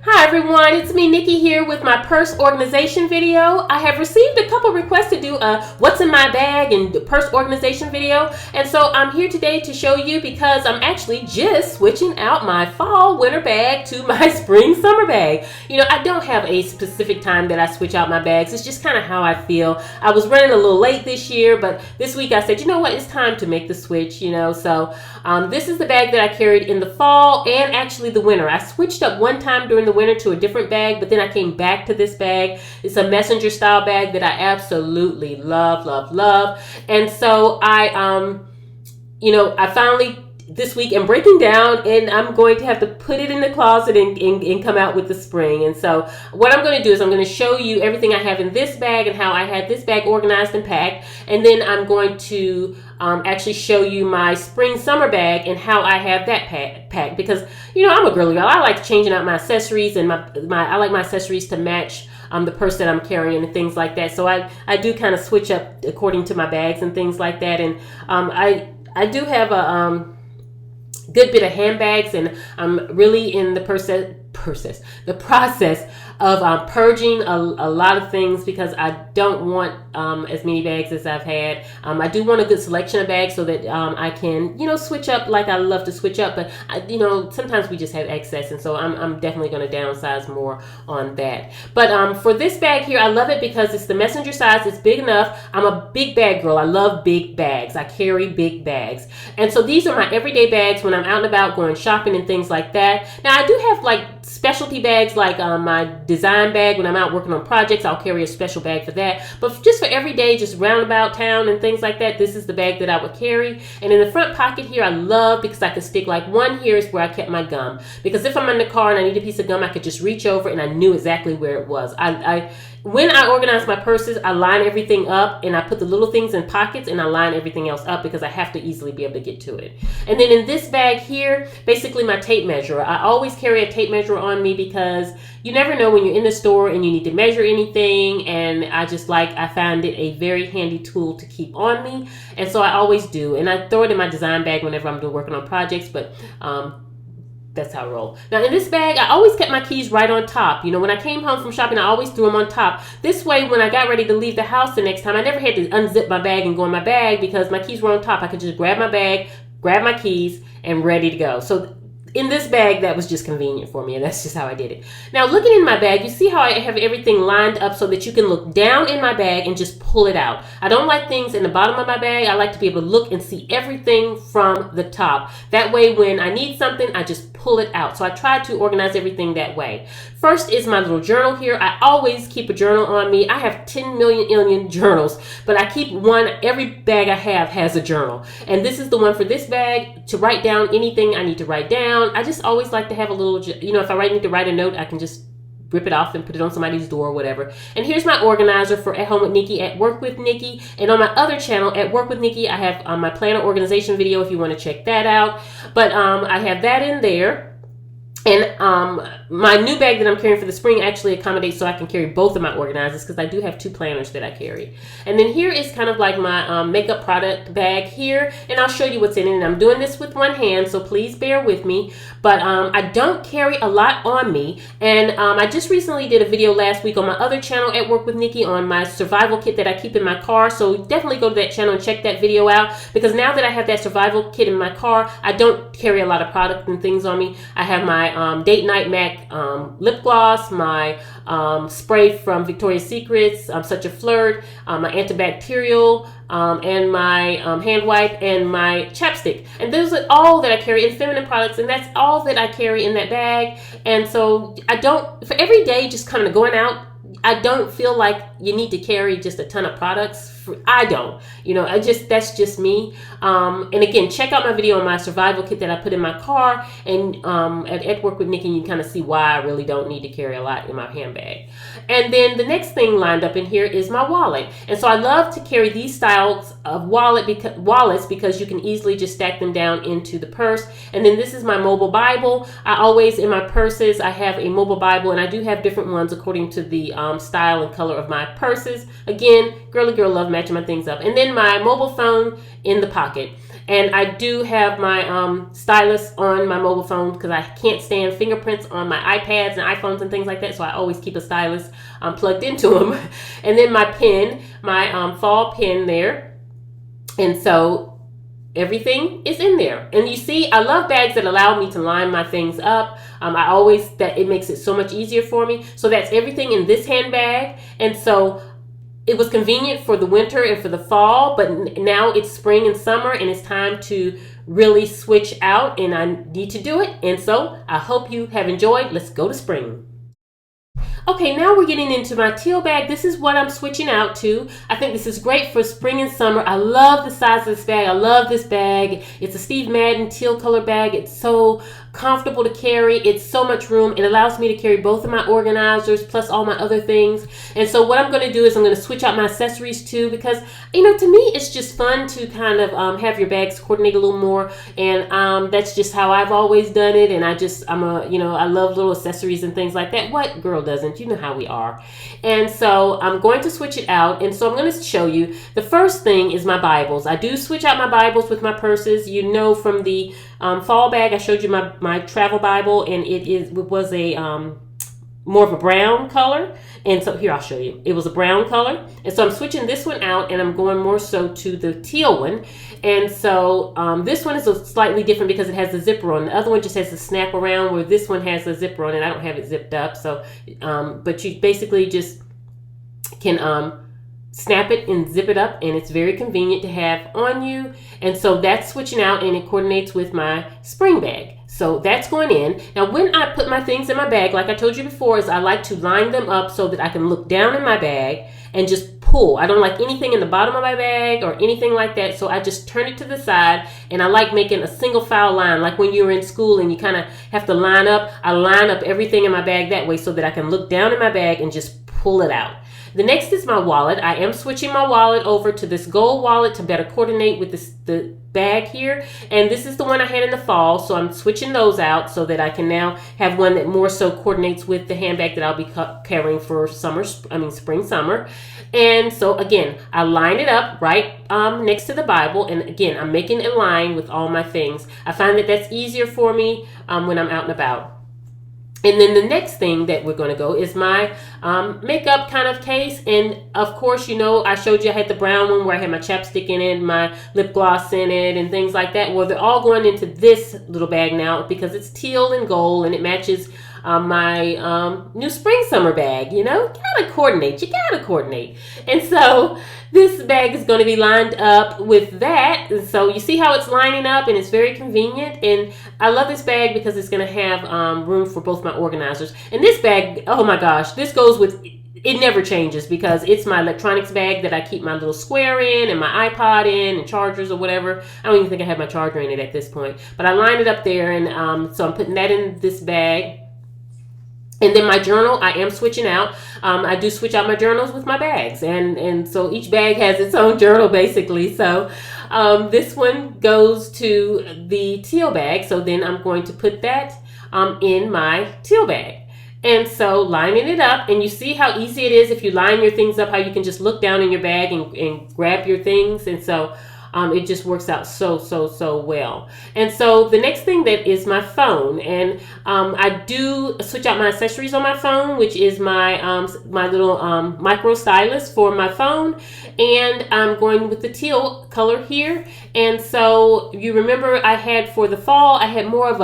Hi everyone, it's me Nikki here with my purse organization video. I have received a couple requests to do a what's in my bag and the purse organization video, and so I'm here today to show you because I'm actually just switching out my fall winter bag to my spring summer bag. You know, I don't have a specific time that I switch out my bags. It's just kind of how I feel. I was running a little late this year, but this week I said, you know what, it's time to make the switch, you know. So this is the bag that I carried in the fall and actually the winter. I switched up one time during the winter to a different bag, but then I came back to this bag. It's a messenger style bag that I absolutely love. And so I finally this week am breaking down, and I'm going to have to put it in the closet and come out with the spring. And so what I'm going to do is I'm going to show you everything I have in this bag and how I had this bag organized and packed. And then I'm going to actually show you my spring summer bag and how I have that packed because, you know, I'm a girly girl. I like changing out my accessories, and I like my accessories to match the purse that I'm carrying and things like that. So I do kind of switch up according to my bags and things like that. And I do have a good bit of handbags, and I'm really in the process of purging a lot of things because I don't want as many bags as I've had. I do want a good selection of bags so that I can, you know, switch up like I love to switch up, but sometimes we just have excess, and so I'm definitely going to downsize more on that. But for this bag here, I love it because it's the messenger size. It's big enough. I'm a big bag girl. I love big bags. I carry big bags, and so these are my everyday bags when I'm out and about going shopping and things like that. Now I do have like specialty bags like my design bag. When I'm out working on projects, I'll carry a special bag for that. But just for every day, just roundabout town and things like that, this is the bag that I would carry. And in the front pocket here, I love because I could stick, like, one here is where I kept my gum. Because if I'm in the car and I need a piece of gum, I could just reach over and I knew exactly where it was. When I organize my purses, I line everything up and I put the little things in pockets and I line everything else up because I have to easily be able to get to it. And then in this bag here, basically my tape measure. I always carry a tape measure on me because you never know when you're in the store and you need to measure anything, and I find it a very handy tool to keep on me, and so I always do. And I throw it in my design bag whenever I'm working on projects, but that's how I roll. Now in this bag, I always kept my keys right on top. You know, when I came home from shopping, I always threw them on top. This way, when I got ready to leave the house the next time, I never had to unzip my bag and go in my bag because my keys were on top. I could just grab my bag, grab my keys, and ready to go. So in this bag, that was just convenient for me, and that's just how I did it. Now, looking in my bag, you see how I have everything lined up so that you can look down in my bag and just pull it out. I don't like things in the bottom of my bag. I like to be able to look and see everything from the top. That way, when I need something, I just pull it out. So I try to organize everything that way. First is my little journal here. I always keep a journal on me. I have 10 million journals, but I keep one. Every bag I have has a journal. And this is the one for this bag to write down anything I need to write down. I just always like to have a little, you know, if I need to write a note, I can just rip it off and put it on somebody's door or whatever. And here's my organizer for At Home with Nikki, At Work with Nikki. And on my other channel, At Work with Nikki, I have my planner organization video if you want to check that out. But I have that in there. And my new bag that I'm carrying for the spring actually accommodates so I can carry both of my organizers because I do have 2 planners that I carry. And then here is kind of like my makeup product bag here, and I'll show you what's in it. And I'm doing this with one hand, so please bear with me. But I don't carry a lot on me, and I just recently did a video last week on my other channel, At Work with Nikki, on my survival kit that I keep in my car. So definitely go to that channel and check that video out because now that I have that survival kit in my car, I don't carry a lot of product and things on me. I have my Date Night MAC lip gloss, my spray from Victoria's Secrets, Such a Flirt, my antibacterial, and my hand wipe, and my chapstick. And those are all that I carry in feminine products, and that's all that I carry in that bag. And so I don't, for every day just kind of going out, I don't feel like you need to carry just a ton of products. I don't, you know, that's just me. And again, check out my video on my survival kit that I put in my car, and at Work with Nikki, you kind of see why I really don't need to carry a lot in my handbag. And then the next thing lined up in here is my wallet. And so I love to carry these styles of wallets because you can easily just stack them down into the purse. And then this is my mobile Bible. I always, in my purses, I have a mobile Bible, and I do have different ones according to the style and color of my purses. Again, girly girl, love matching my things up. And then my mobile phone in the pocket. And I do have my stylus on my mobile phone because I can't stand fingerprints on my iPads and iPhones and things like that. So I always keep a stylus plugged into them. And then my pen, my fall pen there. And so everything is in there. And you see, I love bags that allow me to line my things up. It makes it so much easier for me. So that's everything in this handbag. And so it was convenient for the winter and for the fall, but now it's spring and summer and it's time to really switch out, and I need to do it. And so I hope you have enjoyed. Let's go to spring. Okay, now we're getting into my teal bag. This is what I'm switching out to. I think this is great for spring and summer. I love the size of this bag. I love this bag. It's a Steve Madden teal color bag. It's so comfortable to carry. It's so much room. It allows me to carry both of my organizers plus all my other things. And so what I'm going to do is I'm going to switch out my accessories too, because, you know, to me, it's just fun to kind of have your bags coordinate a little more. And that's just how I've always done it. And I love little accessories and things like that. What girl doesn't? You know how we are. And so I'm going to switch it out. And so I'm going to show you. The first thing is my Bibles. I do switch out my Bibles with my purses. You know, from the fall bag, I showed you my travel Bible, and it was a more of a brown color. And so here, I'll show you. It was a brown color. And so I'm switching this one out, and I'm going more so to the teal one. And so this one is slightly different because it has the zipper on. The other one just has the snap around, where this one has a zipper on it. I don't have it zipped up. So, but you basically just can snap it and zip it up, and it's very convenient to have on you. And so that's switching out, and it coordinates with my spring bag. So that's going in. Now, when I put my things in my bag, like I told you before, is I like to line them up so that I can look down in my bag and just pull. I don't like anything in the bottom of my bag or anything like that. So I just turn it to the side, and I like making a single file line. Like when you're in school and you kind of have to line up, I line up everything in my bag that way so that I can look down in my bag and just pull it out. The next is my wallet. I am switching my wallet over to this gold wallet to better coordinate with the bag here. And this is the one I had in the fall, so I'm switching those out so that I can now have one that more so coordinates with the handbag that I'll be carrying for spring, summer. And so again, I line it up right next to the Bible. And again, I'm making a line with all my things. I find that that's easier for me when I'm out and about. And then the next thing that we're going to go is my makeup kind of case. And of course, you know, I showed you I had the brown one where I had my chapstick in it, my lip gloss in it, and things like that. Well, they're all going into this little bag now because it's teal and gold, and it matches my new spring summer bag. You know, you gotta coordinate. And so this bag is going to be lined up with that. And so you see how it's lining up, and it's very convenient. And I love this bag because it's going to have room for both my organizers. And this bag, oh my gosh, this goes with, it never changes because it's my electronics bag that I keep my little square in and my iPod in and chargers or whatever. I don't even think I have my charger in it at this point. But I line it up there, and so I'm putting that in this bag. And then my journal, I am switching out. I do switch out my journals with my bags. And so each bag has its own journal, basically. So this one goes to the teal bag. So then I'm going to put that in my teal bag. And so lining it up, and you see how easy it is if you line your things up, how you can just look down in your bag and grab your things. And so it just works out so well. And so the next thing that is my phone, and I do switch out my accessories on my phone, which is my my little micro stylus for my phone, and I'm going with the teal color here. And so you remember I had for the fall, I had more of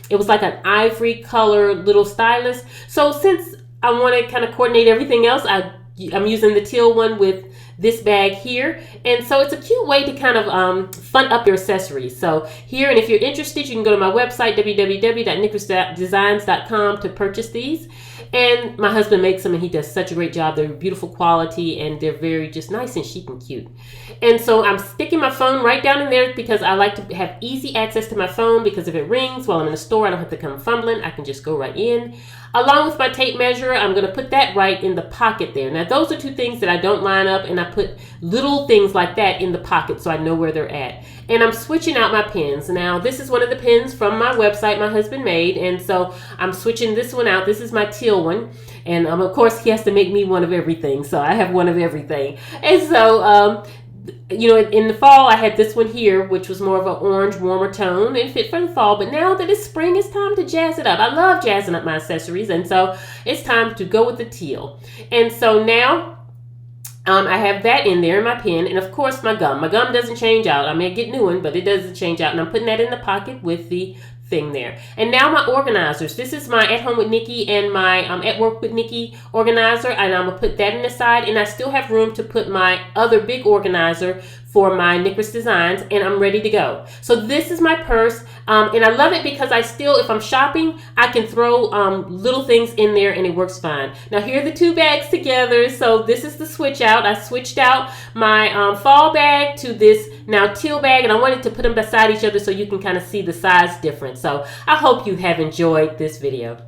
it was like an ivory color little stylus. So since I want to kind of coordinate everything else, I'm using the teal one with this bag here. And so it's a cute way to kind of fun up your accessories. So here, and if you're interested, you can go to my website, www.nikkidesigns.com, to purchase these. And my husband makes them, and he does such a great job. They're beautiful quality, and they're very just nice and chic and cute. And so I'm sticking my phone right down in there because I like to have easy access to my phone, because if it rings while I'm in the store, I don't have to come fumbling. I can just go right in. Along with my tape measure, I'm going to put that right in the pocket there. Now, those are two things that I don't line up, and I put little things like that in the pocket so I know where they're at. And I'm switching out my pens. Now, this is one of the pens from my website my husband made, and so I'm switching this one out. This is my teal one, and of course, he has to make me one of everything, so I have one of everything. And so you know, in the fall, I had this one here, which was more of an orange, warmer tone and fit for the fall. But now that it's spring, it's time to jazz it up. I love jazzing up my accessories. And so it's time to go with the teal. And so now I have that in there in my pen. And of course, my gum. My gum doesn't change out. I may get new one, but it doesn't change out. And I'm putting that in the pocket with the thing there. And now my organizers. This is my At Home with Nikki and my At Work with Nikki organizer, and I'm gonna put that in the side. And I still have room to put my other big organizer for my Knickers designs, and I'm ready to go. So this is my purse, and I love it because I still, if I'm shopping, I can throw little things in there and it works fine. Now here are the two bags together. So this is the switch out. I switched out my fall bag to this now teal bag, and I wanted to put them beside each other so you can kind of see the size difference. So I hope you have enjoyed this video.